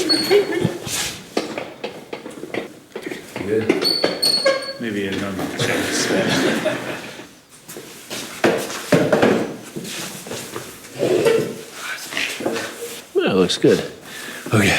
Good. Maybe a normal chair. That looks good. Okay.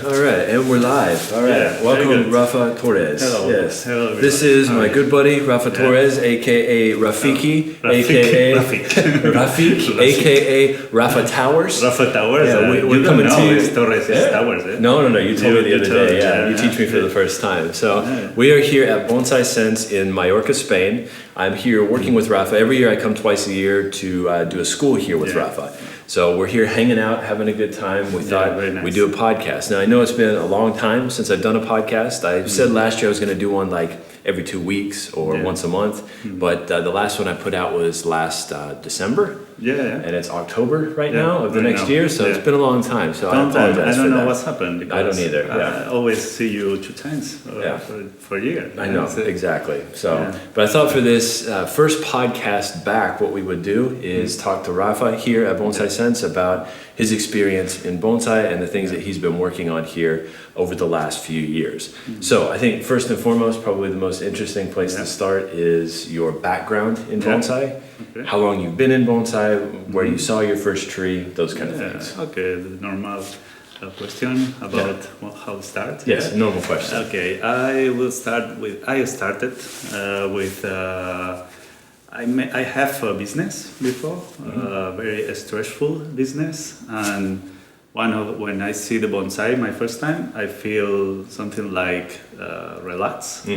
All right, and we're live. All right, Yeah, welcome Rafa Torres. Hello. Yes. Hello, everyone. This is my good buddy Rafa Torres, aka Rafiki, aka Rafik, aka Rafa Towers. Rafa Towers. Yeah, we're coming to you. It's Torres. It's Towers. Eh? No. You told me the other told day. me, Yeah, you teach me for the first time. So we are here at Bonsai Sense in Mallorca, Spain. I'm here working with Rafa. Every year I come twice a year to do a school here with Rafa. So we're here hanging out, having a good time. We thought we'd do a podcast. Now I know it's been a long time since I've done a podcast. I said last year I was going to do one like every 2 weeks or once a month. But the last one I put out was last December. Yeah. And it's October right now of the next year. So it's been a long time. So I apologize I don't for know that. what's happened. I don't either. I always see you 2 times for a year. I know, exactly. So, but I thought for this first podcast back, what we would do is talk to Rafa here at Bonsai Sense about his experience in bonsai and the things that he's been working on here over the last few years. So I think first and foremost, probably the most interesting place to start is your background in bonsai. How long you've been in bonsai, where you saw your first tree, those kind of things. Okay, the normal question about how to start. Yes, normal question. Okay, I started with I have a business before, very stressful business, and when I see the bonsai my first time, I feel something like relax,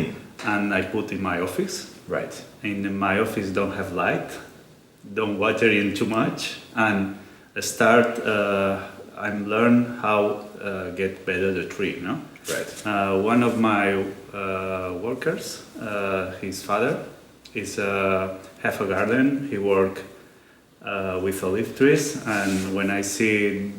and I put in my office. Right. In my office, don't have light, don't water in too much, and I'm learn how get better the tree. You know. Right. One of my workers, his father, is have a garden. He work with olive trees, and when I see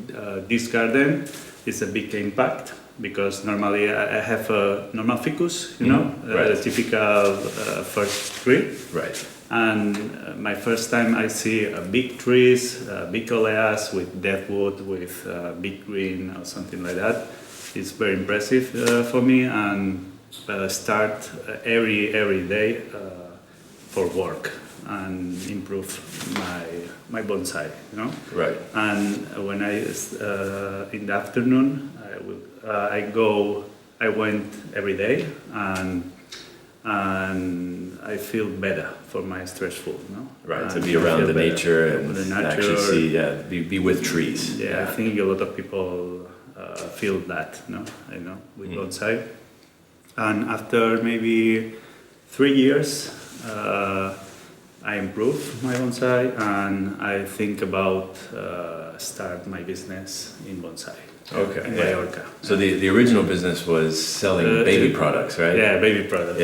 this garden, it's a big impact because normally I have a normal ficus, you know, a typical first tree. Right. And my first time I see big trees, big oleas with dead wood, with big green or something like that. It's very impressive for me, and start every day for work and improve my bonsai, you know. Right. And when I in the afternoon, I went every day, and I feel better for my stressful, you know. Right. To be around the nature and actually see, be with trees. Yeah, I think a lot of people feel that, you know, with bonsai. And after maybe 3 years, I improved my bonsai, and I think about start my business in bonsai. Okay. In Mallorca. So the original business was selling baby products, right? Yeah, baby products.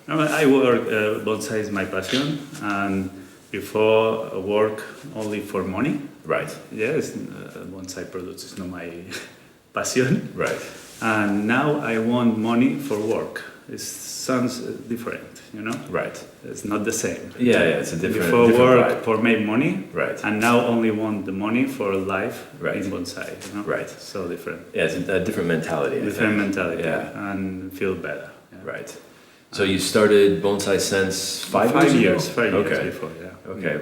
I work. Bonsai is my passion, and before work only for money. Right. Yes, bonsai products is not my passion. Right. And now I want money for work. It sounds different, you know. Right. It's not the same. Yeah, it's a different. Before work vibe. For make money. Right. And now only want the money for life in bonsai. You know? Right. So different. Yeah, it's a different mentality. Different mentality. Yeah. And feel better. Yeah. Right. So you started Bonsai Sense 5 years ago? 5 years before. Yeah. Okay.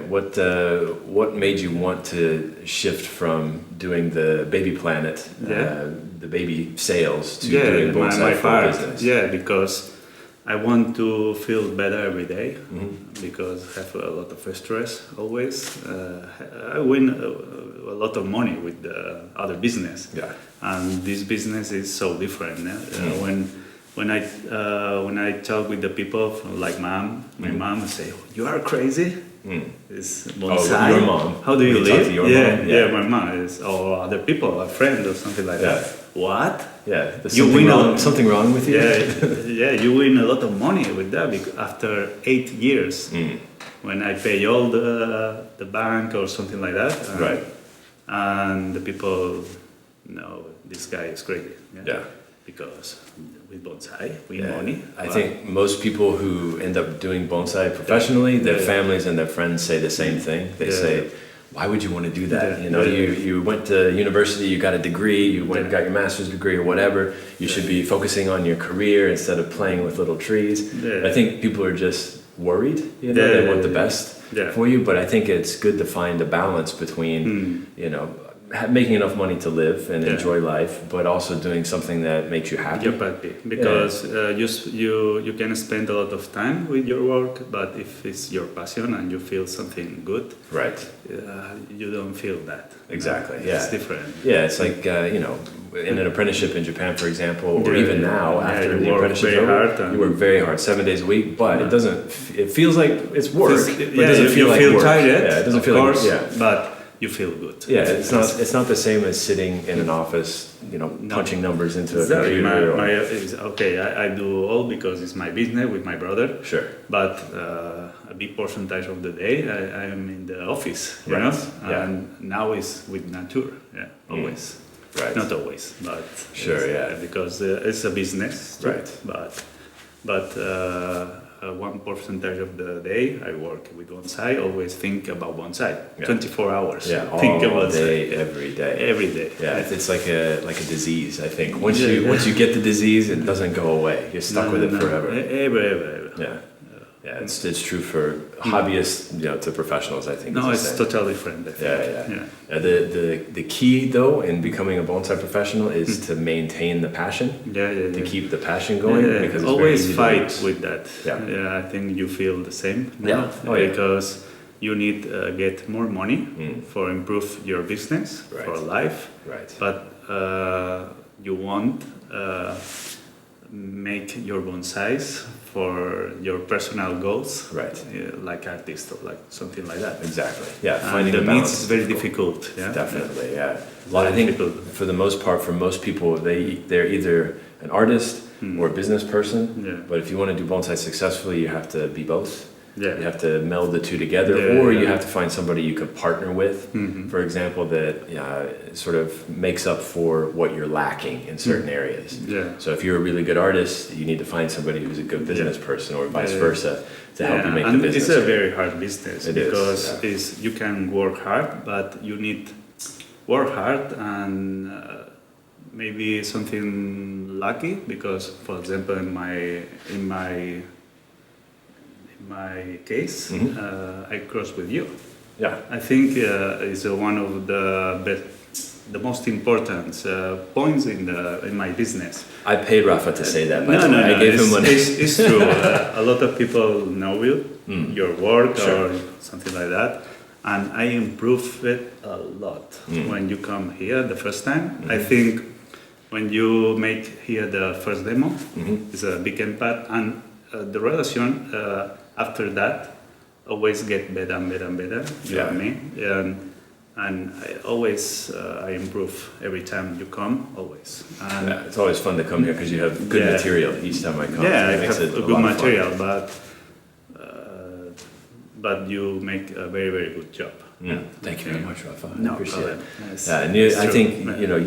What made you want to shift from doing the baby planet, the baby sales, to doing bonsai for business? Yeah, because I want to feel better every day, because I have a lot of stress always. I win a lot of money with the other business, and this business is so different. When I talk with the people from like my mom say, "You are crazy." It's bonsai. Your mom. How do you live? Yeah, my mom is, or other people, a friend or something like that. What? Yeah, you win something wrong with you. Yeah, you win a lot of money with that because after 8 years, when I pay all the bank or something like that, right? And the people know this guy is crazy. Yeah. Because with bonsai, we money. I think most people who end up doing bonsai professionally, their families and their friends say the same thing. They say, why would you want to do that? Yeah. You went to university, you got a degree, you went and got your master's degree or whatever. You should be focusing on your career instead of playing with little trees. I think people are just worried, they want the best for you, but I think it's good to find a balance between, making enough money to live and enjoy life, but also doing something that makes you happy. Because you can spend a lot of time with your work, but if it's your passion and you feel something good, right, you don't feel that. Exactly. It's different. Yeah, it's like in an apprenticeship in Japan, for example, or even now after the apprenticeship is over, you work very hard, 7 days a week, but it doesn't. It feels like it's work, but it doesn't feel like work. Tired, it doesn't feel course, like but you feel good. Yeah, it's not the same as sitting in an office, punching numbers into a computer. I do all because it's my business with my brother. Sure. But a big percentage of the day I am in the office, and now it's with nature. Yeah, always. Right. Not always, but sure. Because it's a business. Too, right. But 1% of the day I work with bonsai. Always think about bonsai. 24 hours. Yeah, think all about day, every day. Every day. Yeah, it's like a disease. I think once you get the disease, it doesn't go away. You're stuck with it forever. Ever. Yeah, it's true for hobbyists, to professionals. I think. No, it's totally different. Yeah. The key though in becoming a bonsai professional is to maintain the passion. To keep the passion going. Because it's always very fight with that. I think you feel the same. Because you need get more money for improve your business for life. Right. But you want make your bonsais for your personal goals, like artist or like something like that. Exactly. Yeah, finding the the balance mix is very difficult. Yeah, definitely. Yeah, I think for the most part, for most people, they're either an artist or a business person. But if you want to do bonsai successfully, you have to be both. You have to meld the two together, or you have to find somebody you could partner with, for example, that sort of makes up for what you're lacking in certain areas. So if you're a really good artist, you need to find somebody who's a good business person, or vice versa, to help you make the business. It's a very hard business because you can work hard, but you need work hard and maybe something lucky, because, for example, in my case, I cross with you. I think it's one of the most important points in my business. I paid Rafa to say that. No, I gave him money. It's true. A lot of people know you, your work or something like that, and I improve it a lot when you come here the first time. I think when you make here the first demo, it's a big impact, and the relation after that always get better and better and better. You know what I mean? And I always I improve every time you come, always. And it's always fun to come here because you have good material each time I come. Yeah, I have a good material, but you make a very, very good job. Thank you very much, Rafa. I appreciate it. And I think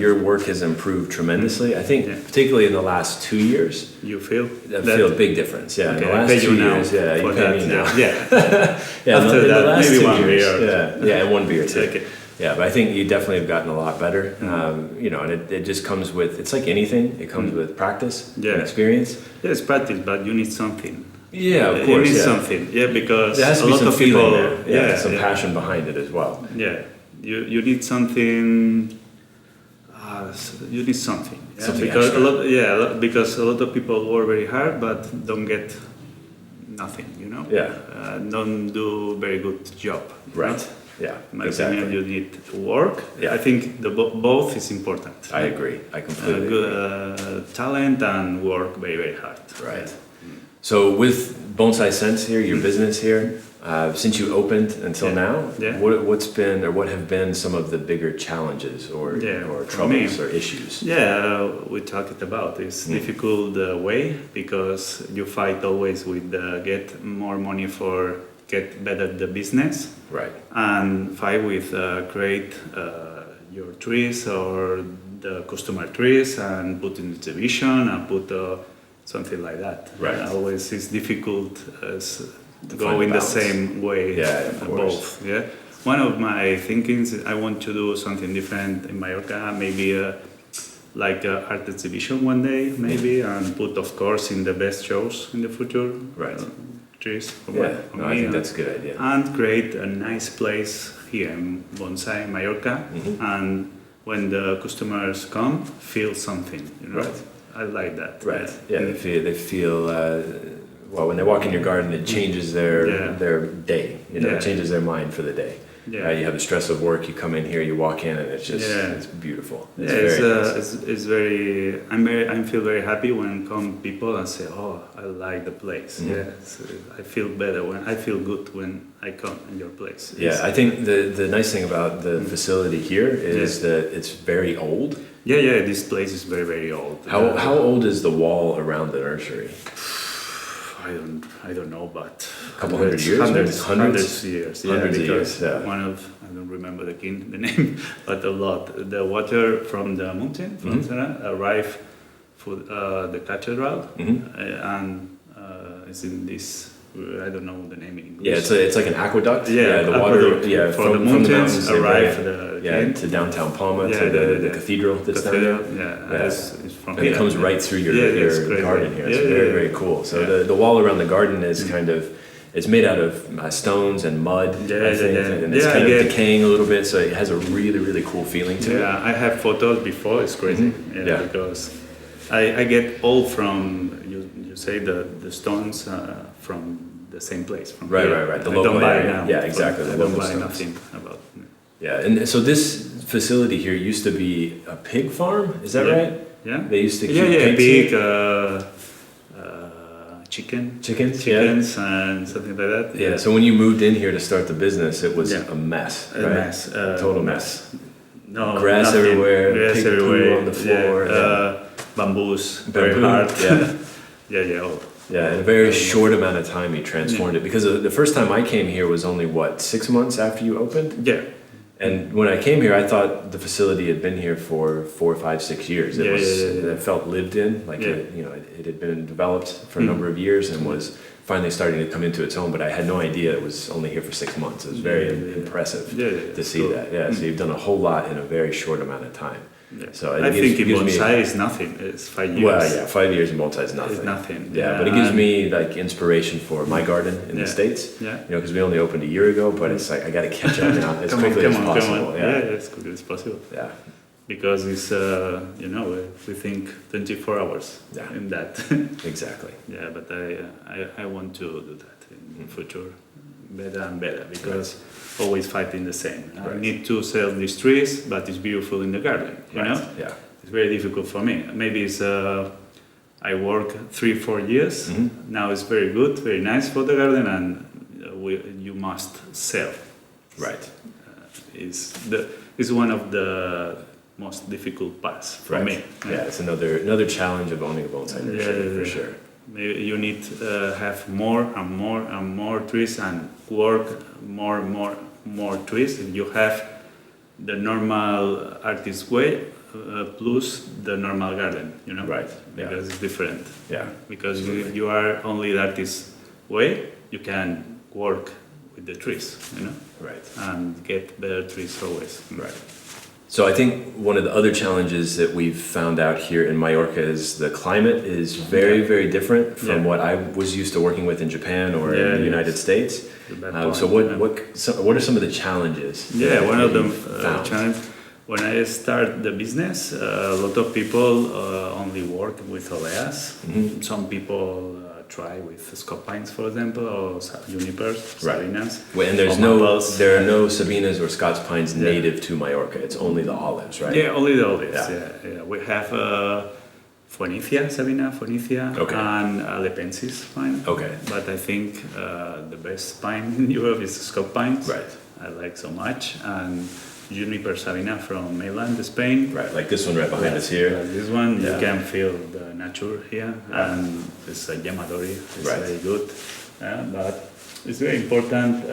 your work has improved tremendously. I think particularly in the last 2 years, you feel a big difference. Yeah, in the last 2 years, you pay me now. After in that, the last maybe 2 one years, beer. and one beer too. Okay. Yeah, but I think you definitely have gotten a lot better. And it just comes with, it's like anything, it comes with practice and experience. Yeah, it's practice, but you need something. Yeah, of course. You need something. Yeah, because there has to a be lot some of people there. Some passion behind it as well. Yeah, you need something. You need something. Something because extra. Because a lot of people work very hard but don't get nothing. Don't do very good job. Right. Yeah. In my opinion, you need to work. I think both is important. I agree. I completely agree. Talent and work very, very hard. Right. So with Bonsai Sense here, your business here, since you opened until now, what have been some of the bigger challenges or troubles or issues? We talked about it's difficult way because you fight always with get more money for get better the business, right? And fight with create your trees or the customer trees and put in exhibition and put something like that. Right. Always it's difficult to go in the same way. Yeah, of course. Both. Yeah. one of my thinkings is I want to do something different in Mallorca, maybe like an art exhibition one day, maybe, and put, of course, in the best shows in the future. Right. Trees. I think that's a good idea. And create a nice place here in Bonsai, Mallorca, and when the customers come, feel something. Right. I like that. Right. Yeah, they feel well, when they walk in your garden, it changes their day. It changes their mind for the day. Yeah. You have the stress of work. You come in here, you walk in, and it's just it's beautiful. It's very. I feel very happy when come people and say, "Oh, I like the place." Yes, I feel better I feel good when I come in your place. Yeah, I think the nice thing about the facility here is that it's very old. Yeah. This place is very, very old. How old is the wall around the nursery? I don't know, but a couple hundred years, hundreds years. Yeah, hundreds of years. Yeah. I don't remember the name, but a lot. The water from the mountain from Serra arrive for the cathedral, and it's in this. I don't know the name in English. Yeah, it's like an aqueduct. Yeah, the water. Yeah, from the mountains arrive to downtown Palma to the cathedral that's down there. It's from and here. It comes right through your garden here. It's very, very cool. So the wall around the garden is kind of, it's made out of stones and mud, I think, and it's kind of decaying a little bit, so it has a really, really cool feeling to it. Yeah, I have photos before, it's crazy, because I get all from, you say the stones from the same place. From right. The local area. Now. Yeah, exactly. I don't buy nothing about. Yeah, and so this facility here used to be a pig farm, is that right? Yeah. They used to keep pig, chickens and something like that. Yeah, so when you moved in here to start the business, it was a mess, right? A mess. Total mess. No, grass everywhere, pig poo on the floor. Bamboos, very hard. Yeah, in a very short amount of time you transformed it. Because the first time I came here was only, 6 months after you opened? Yeah. And when I came here, I thought the facility had been here for 4, 5, 6 years. It felt lived in, like it had been developed for a number of years and was finally starting to come into its own. But I had no idea it was only here for 6 months. It was very impressive to see that. Yeah, so you've done a whole lot in a very short amount of time. Yeah. So I think in bonsai is nothing. It's 5 years. Well, yeah, 5 years in bonsai is nothing. It's nothing. Yeah, but it gives me like inspiration for my garden in the States. Yeah. Because we only opened a year ago, but it's like I got to catch up now as quickly as possible. Yeah, as quickly as possible. Yeah. Because it's we think 24 hours in that. Exactly. Yeah, but I want to do that in the future better and better because always fighting the same. I need to sell these trees, but it's beautiful in the garden. You know? Yeah. It's very difficult for me. Maybe it's I work 3-4 years. Now it's very good, very nice for the garden, and you must sell. Right. It's one of the most difficult parts for me. Yeah, it's another challenge of owning a bonsai nursery for sure. Maybe you need to have more and more and more trees and work more trees. And you have the normal artist way plus the normal garden, Right. Because it's different. Yeah. Because you are only the artist way, you can work with the trees, Right. And get better trees always. Right. So I think one of the other challenges that we've found out here in Mallorca is the climate is very, very different from what I was used to working with in Japan or in the United States. So what are some of the challenges? Yeah, one of them challenges. When I started the business, a lot of people only work with oleas. Some people try with Scott pines, for example, or junipers, Sabinas. And there are no Sabinas or Scots pines native to Mallorca. It's only the olives, right? Yeah, only the olives. Yeah. We have Sabina, and Lepensis pine. Okay. But I think the best pine in Europe is Scott pines. Right. I like so much. And juniper Sabina from mainland Spain. Right, like this one right behind us here. This one, you can feel the nature here, and it's a Yamadori, it's very good. But it's very important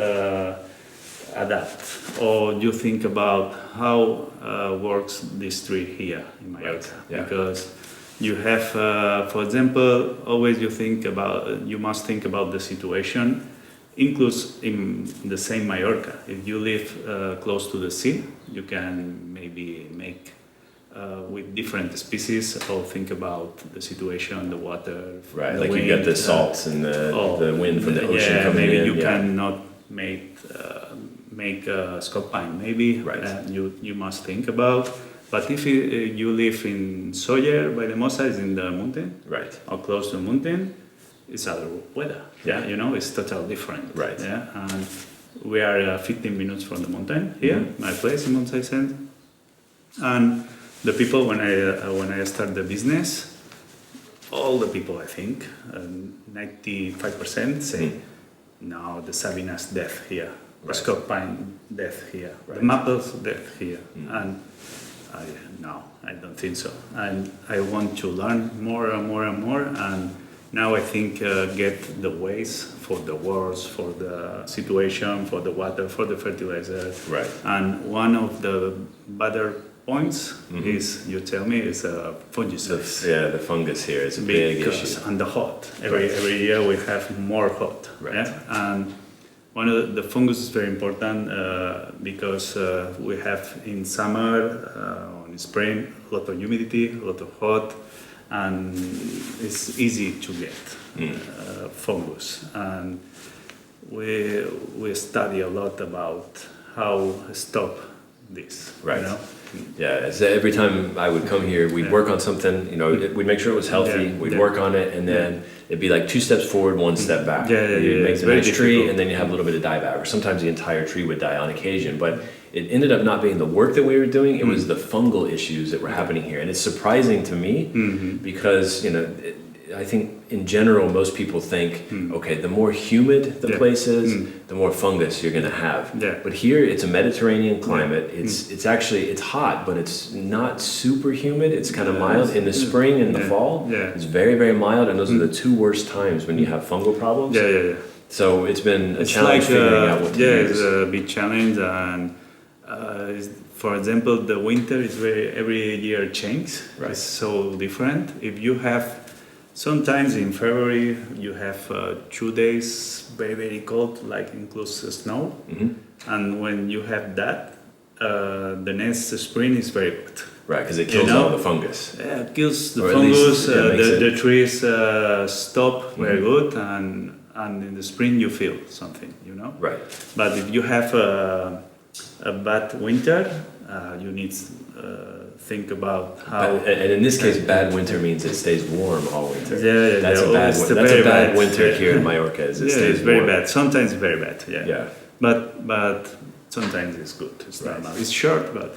adapt, or you think about how works this tree here in Mallorca. Because you have, for example, always you must think about the situation includes in the same Mallorca. If you live close to the sea, you can maybe make with different species or think about the situation, the water, right? The like wind, you get the salts and the wind from the ocean coming maybe in. You cannot make Scott pine. Maybe right. You must think about. But if you live in Sawyer by the Mosa, is in the mountain, right, or close to the mountain, it's other weather. Yeah, it's totally different. Right. Yeah, and we are 15 minutes from the mountain here, my place in Bonsai Sense, and the people when I start the business, all the people I think 95% say, no, the Sabina's death here, the Scott pine death here, the maples death here, and no, I don't think so. And I want to learn more and more and more, and now I think get the ways for the words, for the situation, for the water, for the fertilizer. Right. And one of the better points is, you tell me, is fungicides. Yeah, the fungus here is a big issue. And the hot. Every year we have more hot. Right. Yeah? And one of the fungus is very important because we have in summer, in spring, a lot of humidity, a lot of hot, and it's easy to get fungus. And we study a lot about how stop this. Right. You know? Yeah, so every time I would come here, we'd work on something, we'd make sure it was healthy, we'd work on it, and then it'd be like 2 steps forward, 1 step back. You'd make the nice tree, and then you have a little bit of dieback, or sometimes the entire tree would die on occasion. But it ended up not being the work that we were doing, it was the fungal issues that were happening here. And it's surprising to me because, I think in general, most people think, okay, the more humid the place is, the more fungus you're going to have. Yeah. But here, it's a Mediterranean climate. It's actually hot, but it's not super humid. It's kind of mild. In the spring and the fall, it's very, very mild, and those are the 2 worst times when you have fungal problems. So it's been a challenge figuring out what to use. It's a big challenge, and for example, the winter is every year changes. Right. It's so different. If you have sometimes in February you have 2 days very, very cold, like includes snow, and when you have that, the next spring is very good. Right, because it kills all the fungus. Yeah, it kills the or fungus. Least, the trees stop very good, and in the spring you feel something, Right. But if you have a bad winter, you need think about how. And in this case, bad winter means it stays warm all winter. That's a bad winter here in Mallorca. It stays it's very warm. bad. Sometimes very bad. Yeah. But sometimes it's good. It's normal. It's short, but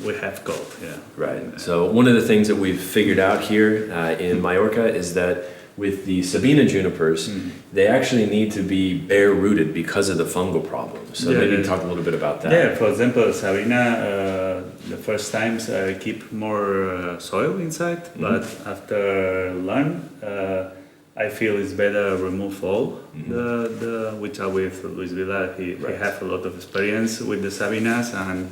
we have cold. Yeah. Right. So one of the things that we've figured out here in Mallorca is that with the Sabina junipers, they actually need to be bare rooted because of the fungal problem. So maybe talk a little bit about that. Yeah, for example, Sabina, the first times I keep more soil inside, but after learn, I feel it's better remove all the which are with Luis Villa. He have a lot of experience with the Sabinas, and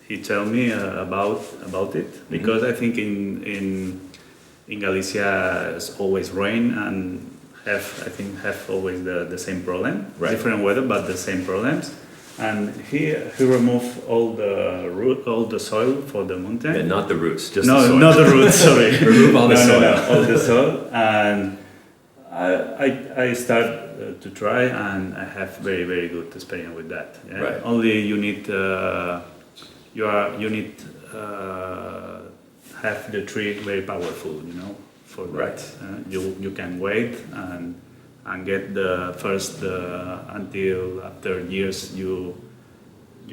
he tell me about it because I think in Galicia it's always rain and have always the same problem, different weather but the same problems. And he removed all the soil for the mountain. And not the roots, just the soil. Not the roots. Sorry, remove all the soil. All the soil. And I start to try, and I have very, very good experience with that. Yeah? Right. Only you need have the tree very powerful, for that. You can wait and get the first until after years you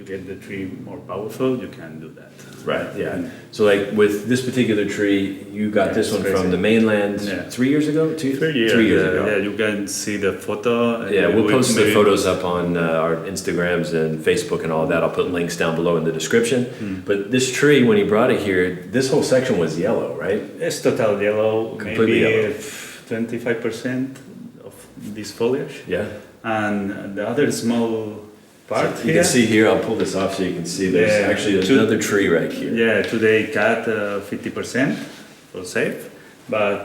get the tree more powerful. You can do that. Right. Yeah. So like with this particular tree, you got this one from the mainland 3 years ago. 3 years ago. Yeah, you can see the photo. Yeah, we'll post the photos up on our Instagrams and Facebook and all of that. I'll put links down below in the description. But this tree, when he brought it here, this whole section was yellow, right? It's total yellow. Completely maybe yellow. 25% of this foliage. Yeah. And the other small part so you can see here, I'll pull this off so you can see there's actually another tree right here. Yeah, today cut 50% for safe, but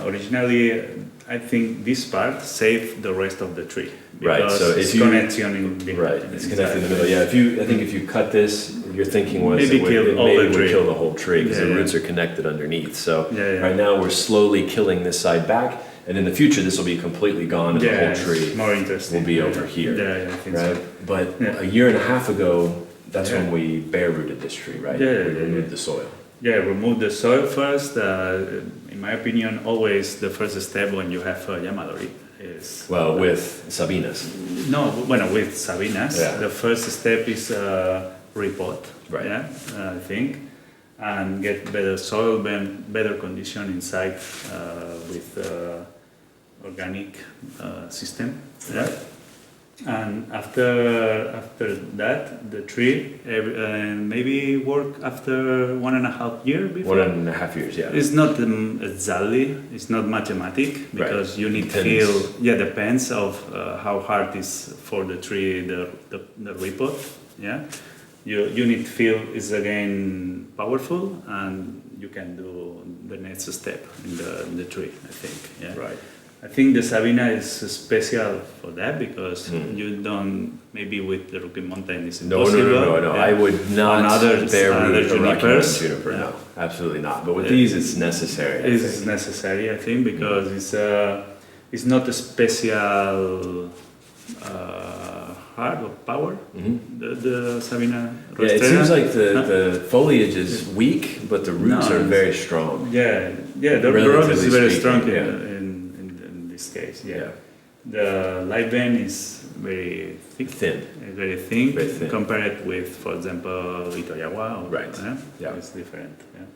originally I think this part saves the rest of the tree. Right. So it's connection in the it's connected in the middle. Yeah. I think if you cut this, your thinking was maybe it would kill the whole tree because the roots are connected underneath. So right now we're slowly killing this side back, and in the future this will be completely gone, and the whole tree more interesting. will be over here. Yeah, I think right. So. But a year and a half ago, that's when we bare rooted this tree, right? Yeah. We removed the soil. Yeah, remove the soil first. In my opinion, always the first step when you have Yamadori is... Well, with Sabinas. No, with Sabinas, the first step is repot, right? Yeah, I think, and get better soil, better condition inside with organic system. Right. And after that, the tree maybe work after 1.5 years before. 1.5 years, yeah. It's not exactly, it's not mathematic because you need feel. Yeah, depends of how hard is for the tree the repot. Yeah, you need feel is again powerful, and you can do the next step in the tree. I think. Yeah. Right. I think the Sabina is special for that because you don't, maybe with the Rocky Mountain it's impossible. No. Yeah. I would not bare root junipers. Juniper, no, absolutely not. But with these it's necessary. It's necessary, I think, because it's not a special heart or power, the Sabina rostrera. Yeah, it seems like the foliage is weak, but the roots are very strong. Yeah, the root is very strong in this case. Yeah. The live vein is very thick. Very thin. Compared with, for example, Itoyawa. Right. Yeah, it's different. Yeah.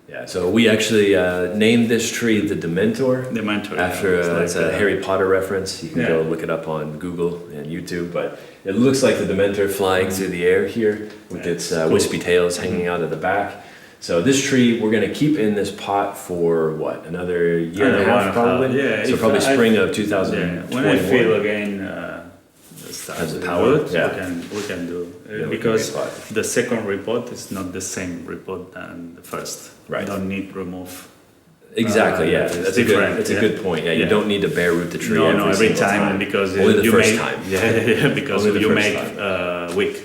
Yeah, so we actually named this tree the Dementor. Dementor. After it's a Harry Potter reference. You can go look it up on Google and YouTube. But it looks like the Dementor flying through the air here with its wispy tails hanging out of the back. So this tree we're going to keep in this pot for what, another year and a half probably? Yeah. So probably spring of 2021. When I feel again as a power, we can do because the second repot is not the same repot than the first. Right. You don't need to remove. Exactly. That's different. That's a good point. You don't need to bare root the tree. Every time because only the first time. Because you make wick.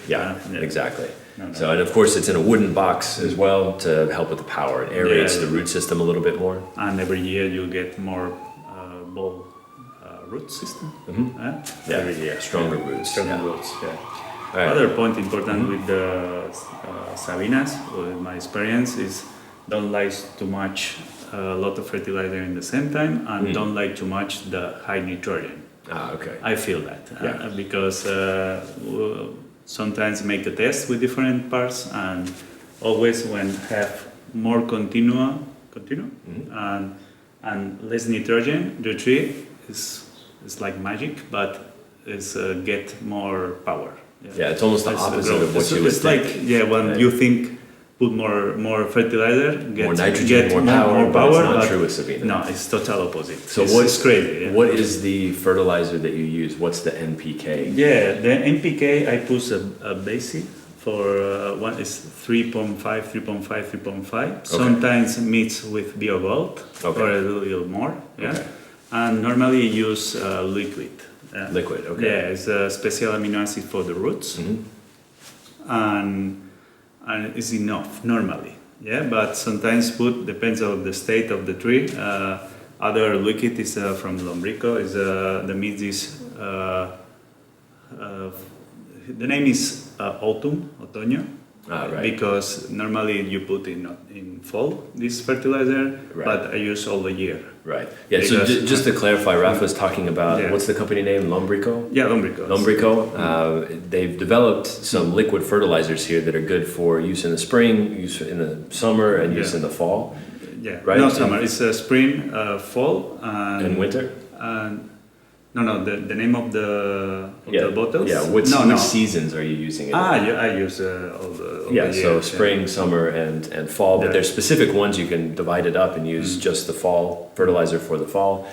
Exactly. So, and of course it's in a wooden box as well to help with the power. It aerates the root system a little bit more. And every year you get more ball root system. Every year, stronger roots. Roots. Other point important with the Sabinas, with my experience, is don't like too much a lot of fertilizer in the same time, and don't like too much the high nitrogen. I feel that because sometimes make a test with different parts, and always when have more continue and less nitrogen, the tree is like magic, but it's get more power. It's almost the opposite of what you would think. It's like when you think put more fertilizer, get more nitrogen, more power. But it's not true with Sabina. No, it's total opposite. So it's crazy. What is the fertilizer that you use? What's the NPK? Yeah, the NPK I put a basic for one is 3.5, 3.5. Sometimes mix with BioGold or a little more. And normally use liquid. Liquid, it's a special amino acid for the roots, and it's enough normally. But sometimes depends on the state of the tree. Other liquid is from Lombrico. Is the mix is the name is otoño. Because normally you put in fall this fertilizer, but I use all the year. Right. Yeah. So just to clarify, Rafa's talking about what's the company name? Lombrico. Yeah, Lombrico. They've developed some liquid fertilizers here that are good for use in the spring, use in the summer, and use in the fall. Right. No summer. It's spring, fall, and winter. No. The name of the bottles. Yeah. Which seasons are you using it? I use all the year. So spring, summer, and fall. But there's specific ones you can divide it up and use just the fall fertilizer for the fall.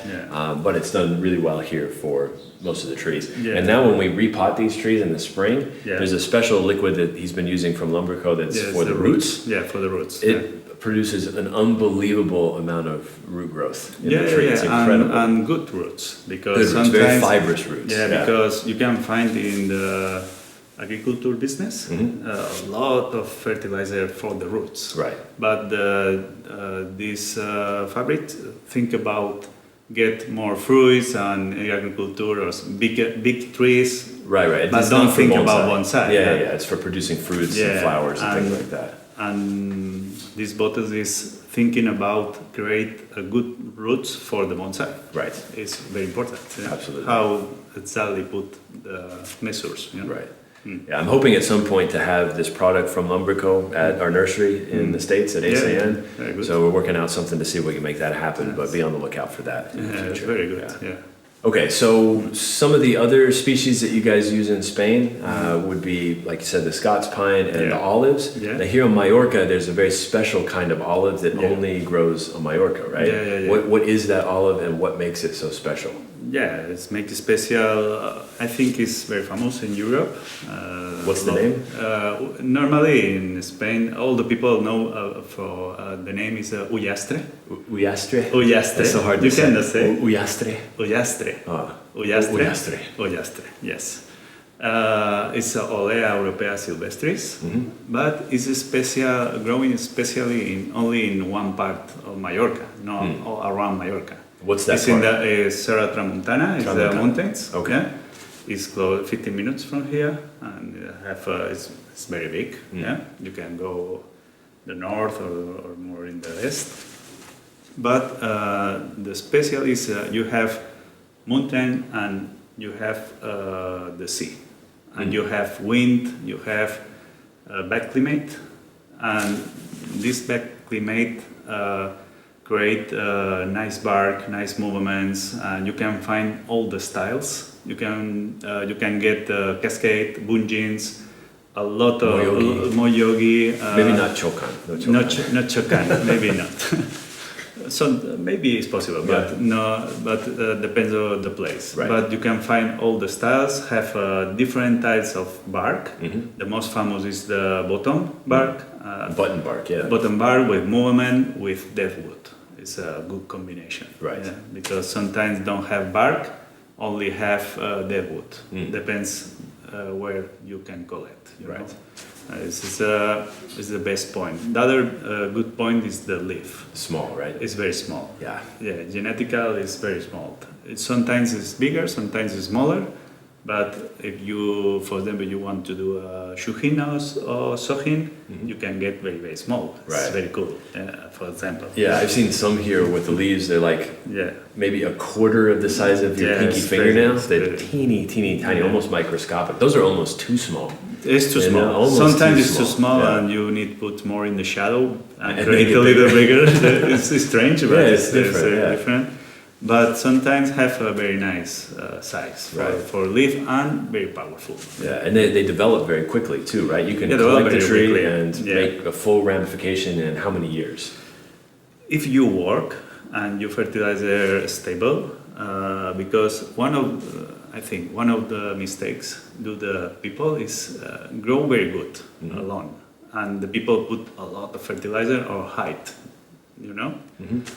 But it's done really well here for most of the trees. And now when we repot these trees in the spring, there's a special liquid that he's been using from Lombrico that's for the roots. For the roots. It produces an unbelievable amount of root growth in the tree. It's incredible. And good roots, because good sometimes roots, very fibrous roots. Because you can find in the agriculture business a lot of fertilizer for the roots. Right. But this fabric think about get more fruits and agriculture or big trees. Right. But don't think about bonsai. Yeah. It's for producing fruits and flowers and things like that. And this bottles is thinking about create a good roots for the bonsai. Right. It's very important. Absolutely. How exactly put the measures. Right. Yeah, I'm hoping at some point to have this product from Umbrico at our nursery in the States at Eisei-en. Very good. So we're working out something to see if we can make that happen, but be on the lookout for that in the future. It's very good. Yeah. Okay, so some of the other species that you guys use in Spain would be, like you said, the Scots pine and the olives. Yeah. Now here on Mallorca, there's a very special kind of olive that only grows on Mallorca, right? Yeah. What is that olive and what makes it so special? Yeah, it's make it special. I think it's very famous in Europe. What's the name? Normally in Spain, all the people know for the name is Ullastre. Ullastre? Ullastre. It's so hard to say. You can say. Ullastre. Ullastre. Ullastre. Ullastre. Yes. It's Olea europea silvestris, but it's special, growing especially only in one part of Mallorca, not all around Mallorca. What's that It's part? in the Serra Tramuntana, it's the mountains. Okay. Yeah? It's close 15 minutes from here, and it's very big. Yeah, you can go the north or more in the west. But the special is you have mountain and you have the sea, and you have wind, you have bad climate, and this bad climate create nice bark, nice movements, and you can find all the styles. You can get cascade, bunjins, a lot of moyogi. Maybe not chokan. Not chokan, maybe not. So maybe it's possible, but no. But depends on the place. Right. But you can find all the styles. Have different types of bark. The most famous is the bottom bark. Button bark, yeah. Bottom bark with movement with dead wood. It's a good combination. Right. Yeah, because sometimes don't have bark, only have dead wood. Depends where you can collect. You know? This is the best point. The other good point is the leaf. Small, right? It's very small. Yeah. Yeah, genetical is very small. Sometimes it's bigger, sometimes it's smaller. But if you, for example, you want to do a shuhin or sohin, you can get very, very small. It's very cool, for example. Yeah, I've seen some here with the leaves, they're like maybe a quarter of the size of your pinky fingernails. They're teeny, tiny, almost microscopic. Those are almost too small. It's too small. Sometimes it's too small and you need to put more in the shadow and create a little bigger. It's strange, but it's different. But sometimes have a very nice size for leaf and very powerful. Yeah, and they develop very quickly too, right? You can collect a tree and make a full ramification in how many years? If you work and your fertilizer is stable, because I think one of the mistakes the people is grow very good alone, and the people put a lot of fertilizer or height. You know,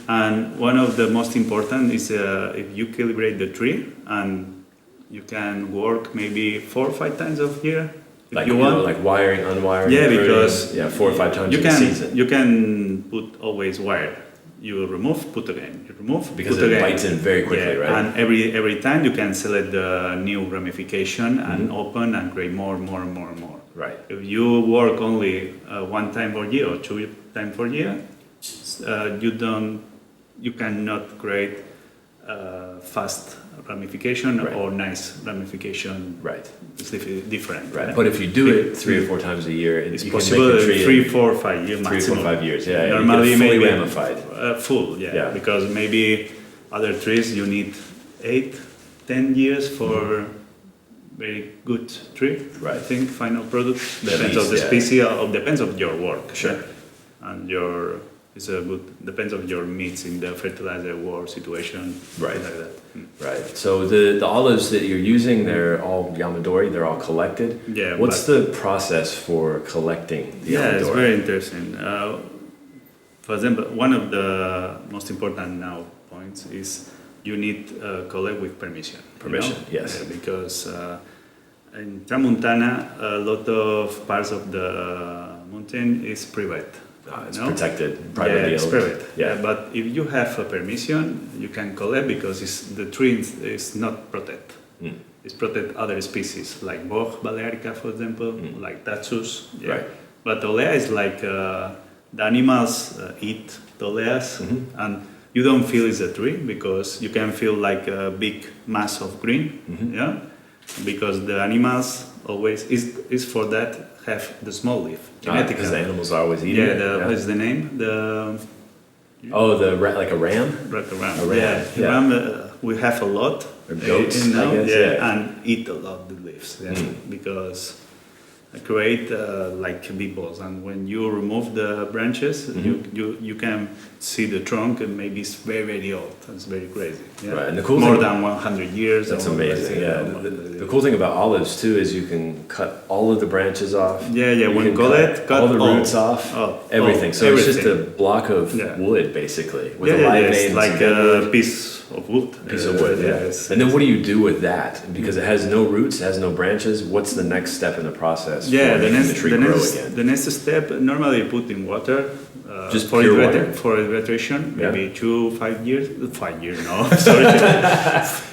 and one of the most important is if you calibrate the tree and you can work maybe 4 or 5 times a year if like you want, like wiring, unwiring. Yeah, because 4 or 5 times in the season. You can put always wire. You remove, put again. You remove, because put again. It bites in very quickly, right? And every time you can select the new ramification and open and create more. Right. If you work only 1 time per year or 2 times per year. You cannot create fast ramification or nice ramification. Right. It's different. Right. But if you do it 3 or 4 times a year, it's you possible. Can make the tree 3, 4, 5 years. 3, 4, 5 years. Yeah. Normally, fully maybe ramified. Full. Yeah. Because maybe other trees you need 8, 10 years for very good tree. Right. I think final product depends of the species. Depends of your work. Sure. And your. It's depends on your needs in the fertilizer war situation, right? Like that. Right. So the olives that you're using, they're all Yamadori. They're all collected. Yeah. What's the process for collecting the Yamadori? Yeah, it's very interesting. For example, one of the most important now points is you need collect with permission. Permission, yes. Because in Tramontana, a lot of parts of the mountain is private. It's protected, privately it's owned. private. Yeah. But if you have a permission, you can collect because the tree is not protected. It's protect other species like Bog balearica, for example, like Taxus. Yeah. Right. But Tolea is like the animals eat Toleas, and you don't feel it's a tree because you can feel like a big mass of green. Yeah, because the animals always is for that have the small leaf. Because the animals are always eating it. What is the name? Like a ram? Like a ram. A ram. Yeah. Ram, we have a lot. Or goats, now, I guess. and eat a lot of the leaves. Yeah, because create like big balls, and when you remove the branches, you can see the trunk, and maybe it's very old. It's very crazy. Yeah? Right, and the cool more thing, than 100 years. That's amazing. Yeah, the cool thing about olives too is you can cut all of the branches off. Yeah. You When can cut all the roots off. Everything. So everything. it's just a block of wood basically with a live vein. It's like a piece of wood. Piece of wood. Yes. And then what do you do with that? Because it has no roots, it has no branches. What's the next step in the process? Yeah, for making the tree grow again? The next step, normally you put in water. Just for pure water? For hydration, maybe 5 years. 5 years, no, sorry.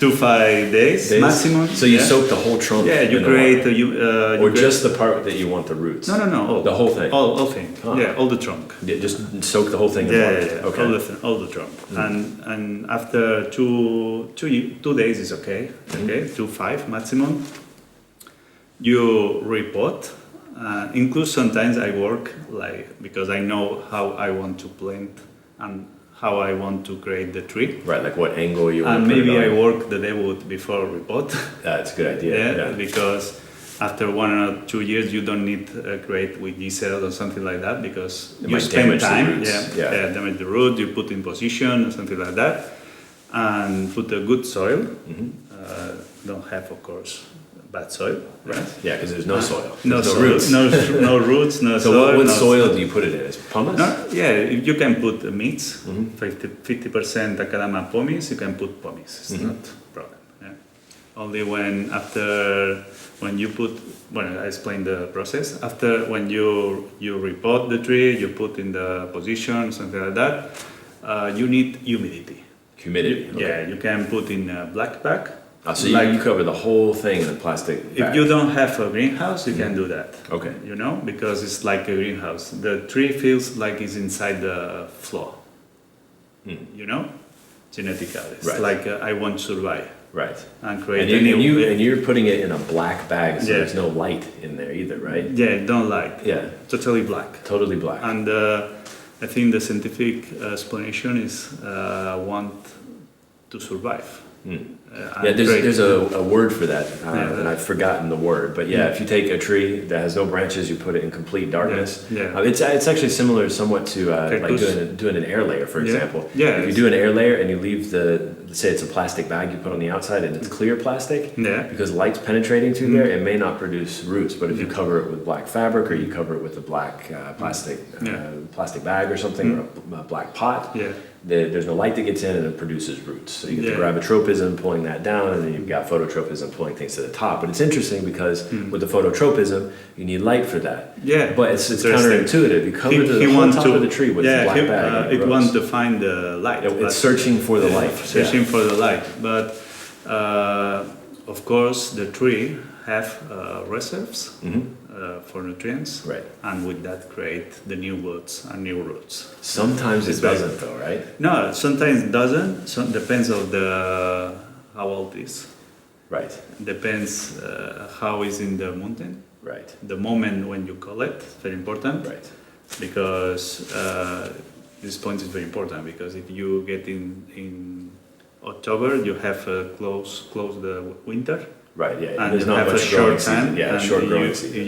2 5 days maximum. So you soak the whole trunk. Yeah, you create. Or just the part that you want the roots. No. The whole thing. All thing. Huh. Yeah, all the trunk. Yeah, just soak the whole thing in water. Yeah. Okay. All the trunk. And after two days is okay. Okay, 2 5 maximum. You repot. Include sometimes I work because I know how I want to plant and how I want to create the tree. Right, like what angle you want and to put maybe it on. I work the debut before repot. That's a good idea. Yeah. Because after 1 or 2 years you don't need create with G-cell or something like that because it you might spend damage time. the roots. Damage the root. You put in position or something like that, and put a good soil. Don't have, of course, bad soil. Right. Yeah, because there's no soil. No There's soil, roots. no roots, no So soil. what soil do you put it in? Is pumice? You can put a mix, 50% Acadama pomace, you can put pomace, it's not a problem. Yeah. Only when you put, I explain the process, after when you repot the tree, you put in the position, something like that, you need humidity. Humidity, okay. Yeah, you can put in a black bag. So you cover the whole thing in a plastic bag. If you don't have a greenhouse, you can do that. Okay. Because it's like a greenhouse. The tree feels like it's inside the floor. Genetically. It's like I want to survive. Right. And create and you're putting it in a black bag, so there's no light in there either, right? Yeah, don't light. Yeah. Totally black. Totally black. And I think the scientific explanation is want to survive. There's a word for that, and I've forgotten the word. But if you take a tree that has no branches, you put it in complete darkness. It's actually similar somewhat to like doing an air layer, for example. If you do an air layer and you leave say it's a plastic bag you put on the outside and it's clear plastic, because light's penetrating through there, it may not produce roots. But if you cover it with black fabric or you cover it with a black plastic bag or something, or a black pot, there's no light that gets in and it produces roots. So you get the gravitropism pulling that down, and then you've got phototropism pulling things to the top. But it's interesting because with the phototropism, you need light for that. Yeah. But it's counterintuitive. You cover the whole top of the tree with a black bag. It wants to find the light. It's searching for the light. Searching for the light. But of course, the tree have reserves for nutrients, and with that create the new woods and new roots. Sometimes it doesn't, though, right? No, sometimes it doesn't. So depends on how old it is. Right. Depends how is in the mountain. Right. The moment when you collect is very important. Right. Because this point is very important, because if you get in October, you have close the winter. Right, yeah. And there's you not have much a short time. season. Yeah, and short growing season.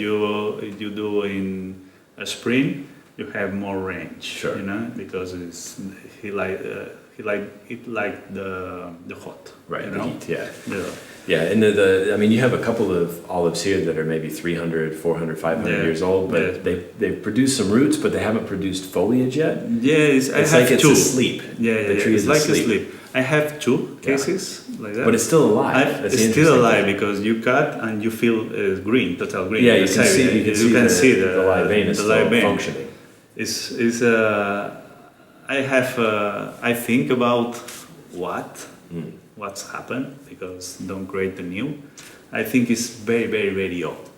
If you do in a spring, you have more range. Sure. You know, because he like the hot. Right. You The know? heat. Yeah. Yeah. Yeah, and I mean, you have a couple of olives here that are maybe 300, 400, 500 years old, but they've produced some roots, but they haven't produced foliage yet. Yes, I have like it's two. asleep. Yeah, the tree it's is like asleep. asleep. I have two cases like that. But it's still alive. It's still alive because you cut and you feel green, total green. Yeah, you can see the live vein is still functioning. I think about what's happened because don't create the new. I think it's very, very, very old.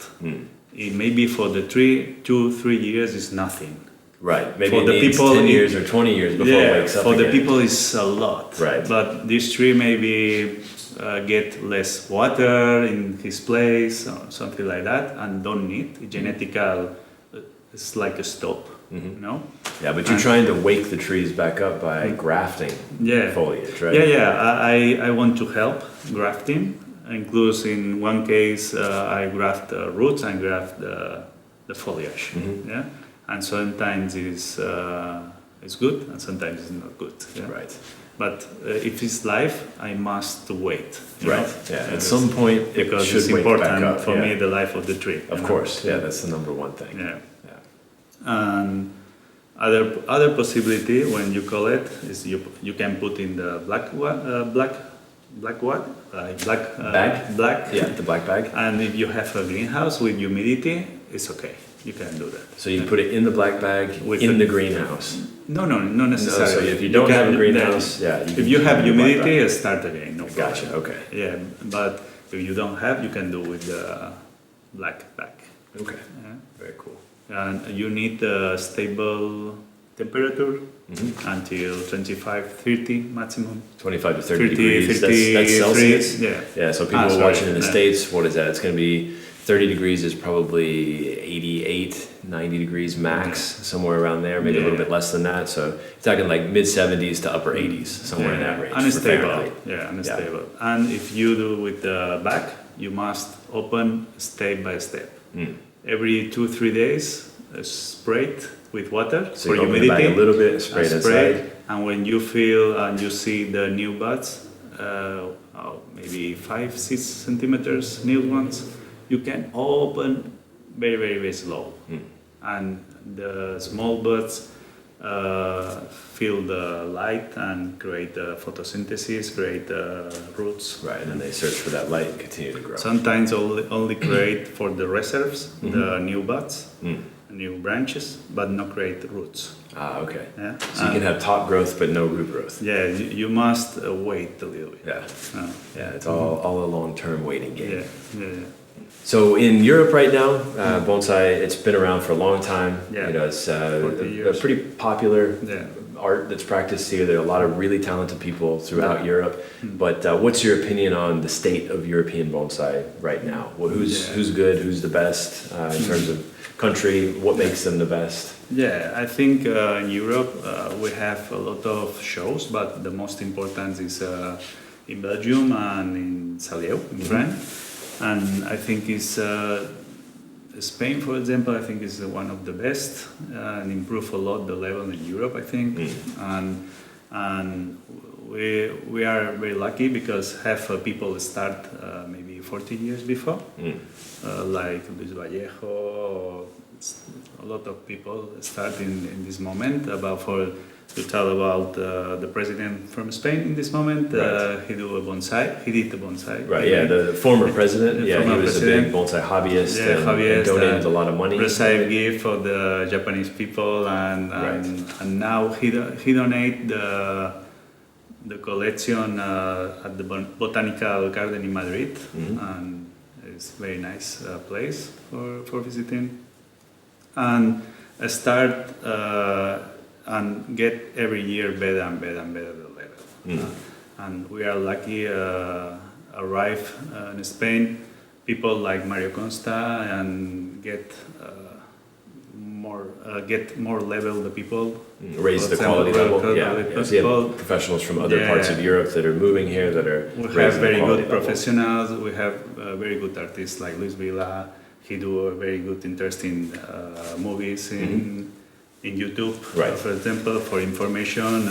It maybe for the tree, 2-3 years is nothing. Right, maybe for it the needs people 10 years or 20 years before it wakes up for again. the people it's a lot. Right. But this tree maybe get less water in his place or something like that and don't need. Genetical, it's like a stop, you know? Yeah, but you're trying to wake the trees back up by grafting foliage, right? Yeah. I want to help grafting. Includes in one case, I graft the roots and graft the foliage. Yeah, and sometimes it's good and sometimes it's not good. Yeah? Right. But if it's live, I must wait. Right. Yeah. At some point, because should it's wake important back up. for me the life of the tree. Of course. Yeah, that's the number one thing. Yeah. And other possibility when you call it is you can put in the black bag? Black. Yeah, the black bag. And if you have a greenhouse with humidity, it's okay. You can do that. So you put it in the black bag in the greenhouse. No, not necessarily. So if you don't have a greenhouse, if you have humidity, start again. No problem. Gotcha. Okay. Yeah, but if you don't have, you can do with the black bag. Okay. Very cool. And you need a stable temperature until 25-30 maximum. 25 to 30 degrees. That's Celsius. Yeah. So people watching in the States, what is that? It's going to be 30 degrees is probably 88, 90 degrees max, somewhere around there, maybe a little bit less than that. So you're talking like mid 70s to upper 80s, somewhere in that range. Unstable. Unstable. And if you do with the back, you must open step by step. Every 2-3 days, spray it with water so for you humidity. Open the bag a little bit, spray it inside. And when you feel and you see the new buds, maybe 5-6 centimeters new ones, you can open very, very, very slow. And the small buds feel the light and create the photosynthesis, create the roots. Right, and then they search for that light and continue to grow. Sometimes only create for the reserves, the new buds, new branches, but not create roots. Okay. Yeah. So you can have top growth but no root growth. Yeah, you must wait a little bit. Yeah, it's all a long-term waiting game. Yeah. So in Europe right now, bonsai, it's been around for a long time. Yeah. You know, it's a pretty popular art that's practiced here. There are a lot of really talented people throughout Europe. But what's your opinion on the state of European bonsai right now? Well, who's good? Who's the best in terms of country? What makes them the best? Yeah, I think in Europe we have a lot of shows, but the most important is in Belgium and in Saleu, in France. And I think it's Spain, for example, I think is one of the best and improve a lot the level in Europe, I think. And we are very lucky because half people start maybe 40 years before, like Luis Vallejo. A lot of people start in this moment to tell about the president from Spain in this moment. He did a bonsai. Right, the former president. He was a big bonsai hobbyist and donated a lot of money. Received gift for the Japanese people and now he donate the collection at the Botanical Garden in Madrid, and it's a very nice place for visiting. And start and get every year better and better and better the level. And we are lucky arrive in Spain, people like Mario Consta and get more level the people. Raise the quality level. So you have professionals from other parts of Europe that are moving here that are we have very good professionals. We have very good artists like Luis Villa. He do very good, interesting movies in YouTube, Right. for example, for information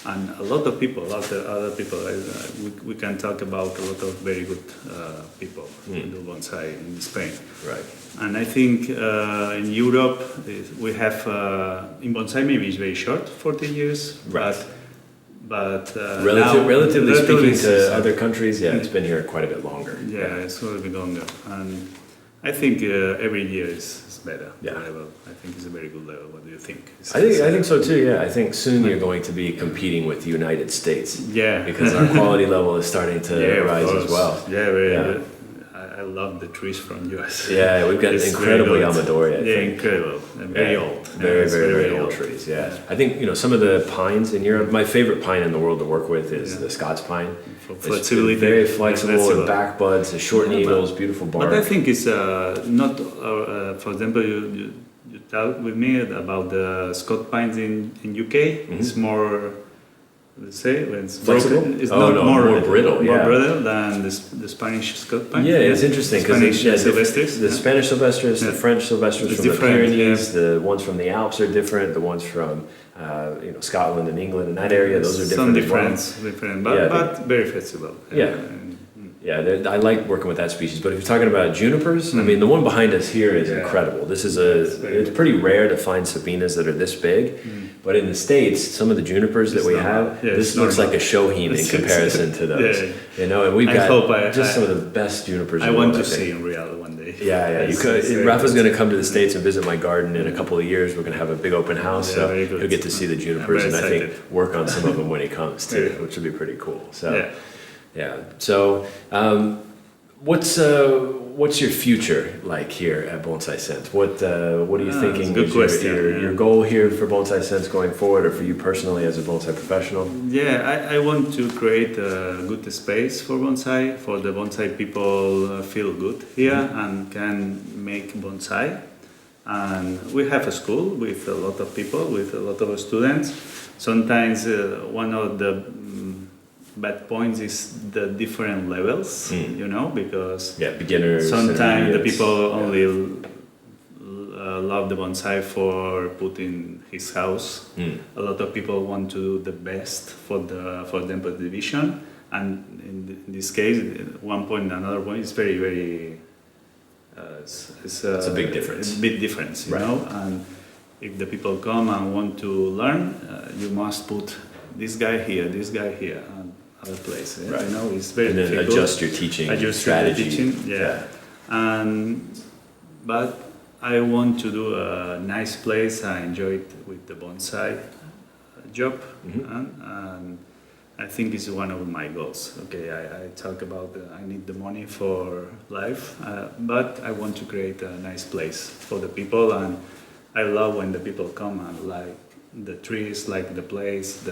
and a lot of people, other people. We can talk about a lot of very good people who do bonsai in Spain. Right. And I think in Europe we have in bonsai maybe it's very short, 40 years, Right. but relatively speaking to other countries, it's been here quite a bit longer. Yeah, it's a little bit longer, and I think every year is better. Yeah. Level. I think it's a very good level. What do you think? I think so too. Yeah, I think soon you're going to be competing with the United States. Yeah, because our quality level is starting to rise as well. Yeah, very good. I love the trees from US. Yeah, we've got incredibly Amadori, I think. Incredible. And very old. Very old trees, yeah. I think, some of the pines in Europe, my favorite pine in the world to work with is the Scots pine. Flexibility. Very flexible and back buds, the short needles, beautiful bark. But I think it's not, for example, you talked with me about the Scot pines in UK. Mm-hmm. It's more... Let's say it's flexible. Broken. It's not more brittle. More brittle than the Spanish Scot pine. Yeah, it's interesting because the Spanish Silvestris, the French Silvestris from the Pyrenees, the ones from the Alps are different. The ones from Scotland and England and that area, those are different. Some different, but very flexible. Yeah, I like working with that species. But if you're talking about junipers, I mean, the one behind us here is incredible. This is it's pretty rare to find Sabinas that are this big. But in the States, some of the junipers that we have, this looks like a shohin in comparison to those. And we've got some of the best junipers. I want to see in real one day. Yeah. You could. Rafa's going to come to the States and visit my garden in a couple of years. We're going to have a big open house, so he'll get to see the junipers and I think work on some of them when he comes too, which would be pretty cool. So. Yeah. So, what's your future like here at Bonsai Sense? What are you thinking? Good question. Your goal here for Bonsai Sense going forward, or for you personally as a bonsai professional? Yeah, I want to create a good space for bonsai. For the bonsai people feel good here and can make bonsai. And we have a school with a lot of people, with a lot of students. Sometimes one of the bad points is the different levels, because beginners. Sometimes the people only love the bonsai for putting his house. A lot of people want to do the best for the division, and in this case, one point and another point is very, very. It's a big difference. It's a big difference, you know. And if the people come and want to learn, you must put this guy here, and other place. Right. It's very and then difficult. Adjust your teaching strategy. But I want to do a nice place. I enjoy it with the bonsai job, and I think it's one of my goals. Okay, I talk about I need the money for life, but I want to create a nice place for the people, and I love when the people come and like the trees, like the place,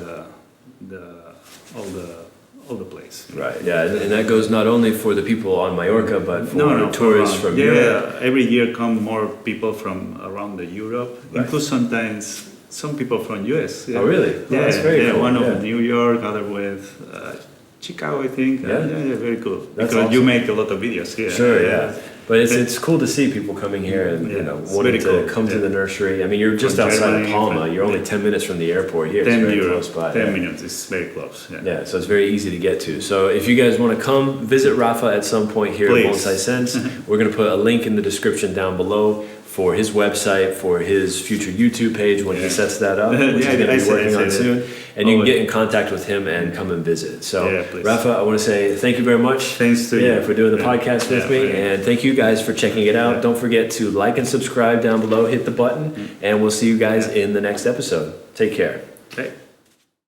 all the place. Right. Yeah, and that goes not only for the people on Mallorca, but for tourists from Europe. Yeah, every year come more people from around the Europe, including sometimes some people from US. Oh, really? Yeah, that's very cool. One of New York, other with Chicago, I think. Yeah, very cool. That's because awesome. you make a lot of videos here. Sure, yeah. But it's cool to see people coming here and wanting to come to the nursery. I mean, you're just outside of Palma. You're only 10 minutes from the airport here. 10 it's very euros, close by. 10 minutes. It's very close. Yeah, so it's very easy to get to. So if you guys want to come visit Rafa at some point here at Bonsai Sense, we're going to put a link in the description down below for his website, for his future YouTube page when he sets that up, which he's going to be working on soon. And you can get in contact with him and come and visit. So, Rafa, I want to say thank you very much. Thanks to you. For doing the podcast with me. And thank you guys for checking it out. Don't forget to like and subscribe down below. Hit the button. And we'll see you guys in the next episode. Take care. Okay.